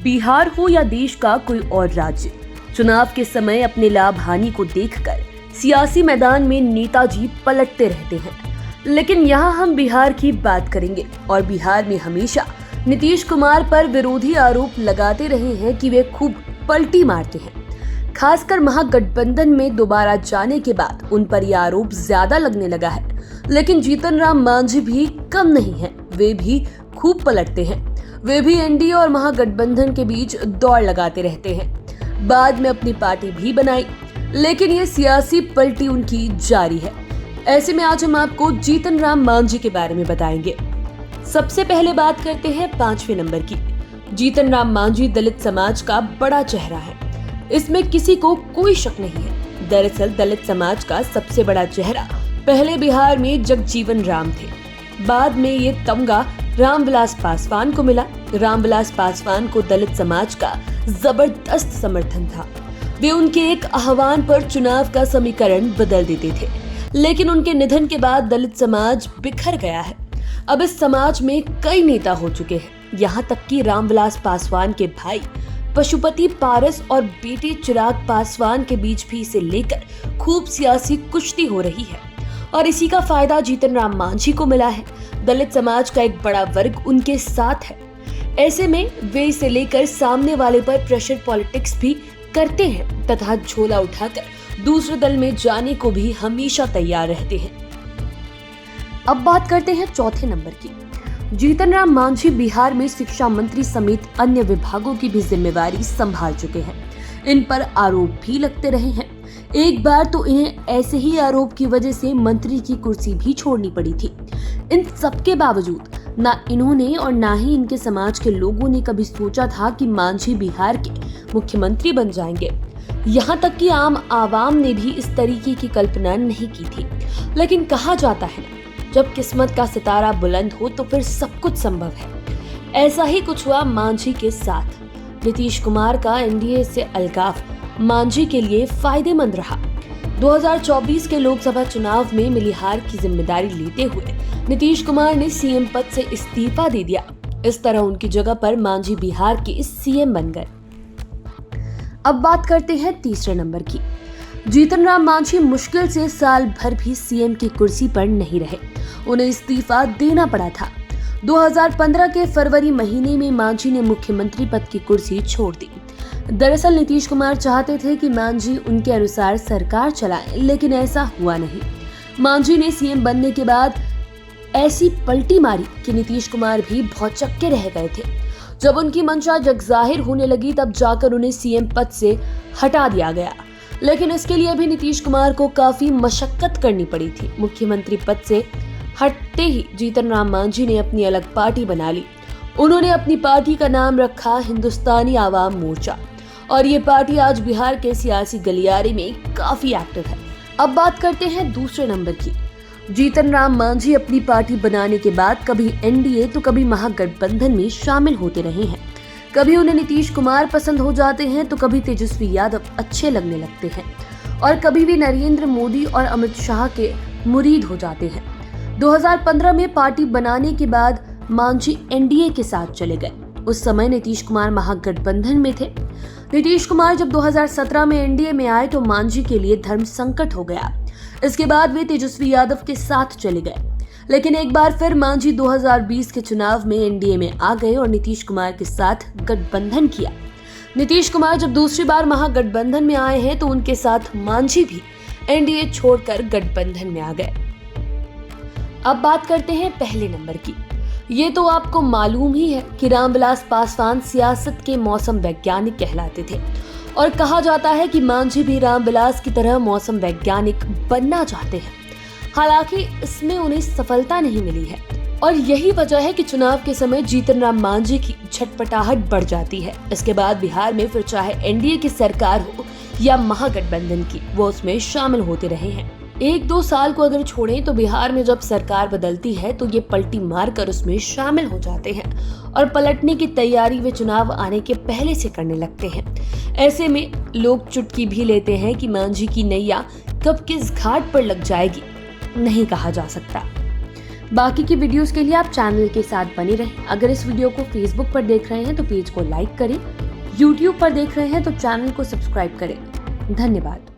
बिहार हो या देश का कोई और राज्य, चुनाव के समय अपने लाभ हानि को देखकर सियासी मैदान में नेताजी पलटते रहते हैं। लेकिन यहाँ हम बिहार की बात करेंगे और बिहार में हमेशा नीतीश कुमार पर विरोधी आरोप लगाते रहे हैं कि वे खूब पलटी मारते हैं। खासकर महागठबंधन में दोबारा जाने के बाद उन पर यह आरोप ज्यादा लगने लगा है। लेकिन जीतन राम मांझी भी कम नहीं है, वे भी खूब पलटते हैं। वे भी एनडीए और महागठबंधन के बीच दौड़ लगाते रहते हैं। बाद में अपनी पार्टी भी बनाई, लेकिन ये सियासी पलटी उनकी जारी है। ऐसे में आज हम आपको जीतन राम मांझी के बारे में बताएंगे। सबसे पहले बात करते हैं 5वें नंबर की। जीतन राम मांझी दलित समाज का बड़ा चेहरा है, इसमें किसी को कोई शक नहीं है। दरअसल दलित समाज का सबसे बड़ा चेहरा पहले बिहार में जगजीवन राम थे। बाद में ये तमगा रामविलास पासवान को मिला। रामविलास पासवान को दलित समाज का जबरदस्त समर्थन था। वे उनके एक आह्वान पर चुनाव का समीकरण बदल देते थे। लेकिन उनके निधन के बाद दलित समाज बिखर गया है। अब इस समाज में कई नेता हो चुके हैं। यहाँ तक कि रामविलास पासवान के भाई पशुपति पारस और बेटे चिराग पासवान के बीच भी इसे लेकर खूब सियासी कुश्ती हो रही है और इसी का फायदा जीतन राम मांझी को मिला है। दलित समाज का एक बड़ा वर्ग उनके साथ है। ऐसे में वे इसे लेकर सामने वाले पर प्रेशर पॉलिटिक्स भी करते हैं तथा झोला उठाकर दूसरे दल में जाने को भी हमेशा तैयार रहते हैं। अब बात करते हैं 4थे नंबर की। जीतन राम मांझी बिहार में शिक्षा मंत्री समेत अन्य विभागों की भी जिम्मेवारी संभाल चुके हैं। इन पर आरोप भी लगते रहे हैं। एक बार तो इन्हें ऐसे ही आरोप की वजह से मंत्री की कुर्सी भी छोड़नी पड़ी थी। इन सबके बावजूद ना इन्होंने और ना ही इनके समाज के लोगों ने कभी सोचा था कि मांझी बिहार के मुख्यमंत्री बन जाएंगे। यहाँ तक कि आम आवाम ने भी इस तरीके की कल्पना नहीं की थी। लेकिन कहा जाता है ना, जब किस्मत का सितारा बुलंद हो तो फिर सब कुछ संभव है। ऐसा ही कुछ हुआ मांझी के साथ। नीतीश कुमार का एनडीए से अलगाव मांझी के लिए फायदेमंद रहा। 2024 के लोकसभा चुनाव में मिली हार की जिम्मेदारी लेते हुए नीतीश कुमार ने सीएम पद से इस्तीफा दे दिया। इस तरह उनकी जगह पर मांझी बिहार के सीएम बन गए। अब बात करते हैं 3रे नंबर की। जीतन राम मांझी मुश्किल से साल भर भी सीएम की कुर्सी पर नहीं रहे। उन्हें इस्तीफा देना पड़ा था। 2015 के फरवरी महीने में मांझी ने मुख्यमंत्री पद की कुर्सी छोड़ दी। दरअसल नीतीश कुमार चाहते थे कि मांझी उनके अनुसार सरकार चलाएं, लेकिन ऐसा हुआ नहीं। मांझी ने सीएम बनने के बाद ऐसी पलटी मारी कि नीतीश कुमार भी भौचक्के रह गए थे। जब उनकी मंशा जगजाहिर होने लगी तब जाकर उन्हें सीएम पद से हटा दिया गया। लेकिन इसके लिए भी नीतीश कुमार को काफी मशक्कत करनी पड़ी थी। मुख्यमंत्री पद से हटते ही जीतन राम मांझी ने अपनी अलग पार्टी बना ली। उन्होंने अपनी पार्टी का नाम रखा हिंदुस्तानी आवाम मोर्चा और ये पार्टी आज बिहार के सियासी गलियारे में काफी एक्टिव है। अब बात करते हैं 2रे नंबर की। जीतन राम मांझी अपनी पार्टी बनाने के बाद कभी एनडीए तो कभी महागठबंधन में शामिल होते रहे हैं। कभी उन्हें नीतीश कुमार पसंद हो जाते हैं तो कभी तेजस्वी यादव अच्छे लगने लगते हैं और कभी भी नरेंद्र मोदी और अमित शाह के मुरीद हो जाते हैं। 2015 में पार्टी बनाने के बाद मांझी एनडीए के साथ चले गए। उस समय नीतीश कुमार महागठबंधन में थे। नीतीश कुमार जब 2017 में एनडीए में आए तो मांझी के लिए धर्म संकट हो गया। इसके बाद वे तेजस्वी यादव के साथ चले गए। लेकिन एक बार फिर मांझी 2020 के चुनाव में एनडीए में आ गए और नीतीश कुमार के साथ गठबंधन किया। नीतीश कुमार जब दूसरी बार महागठबंधन में आए हैं तो उनके साथ मांझी भी एनडीए छोड़कर गठबंधन में आ गए। अब बात करते हैं 1 नंबर की। ये तो आपको मालूम ही है कि रामविलास पासवान सियासत के मौसम वैज्ञानिक कहलाते थे और कहा जाता है कि मांझी भी रामविलास की तरह मौसम वैज्ञानिक बनना चाहते हैं। हालांकि इसमें उन्हें सफलता नहीं मिली है और यही वजह है कि चुनाव के समय जीतन राम मांझी की झटपटाहट बढ़ जाती है। इसके बाद बिहार में फिर चाहे एनडीए की सरकार हो या महागठबंधन की, वो उसमें शामिल होते रहे हैं। 1-2 साल को अगर छोड़ें तो बिहार में जब सरकार बदलती है तो ये पलटी मारकर उसमें शामिल हो जाते हैं और पलटने की तैयारी वे चुनाव आने के पहले से करने लगते हैं। ऐसे में लोग चुटकी भी लेते हैं कि मांझी की नैया कब किस घाट पर लग जाएगी नहीं कहा जा सकता। बाकी की वीडियोस के लिए आप चैनल के साथ बने रहें। अगर इस वीडियो को फेसबुक पर देख रहे हैं तो पेज को लाइक करें, यूट्यूब पर देख रहे हैं तो चैनल को सब्सक्राइब करें। धन्यवाद।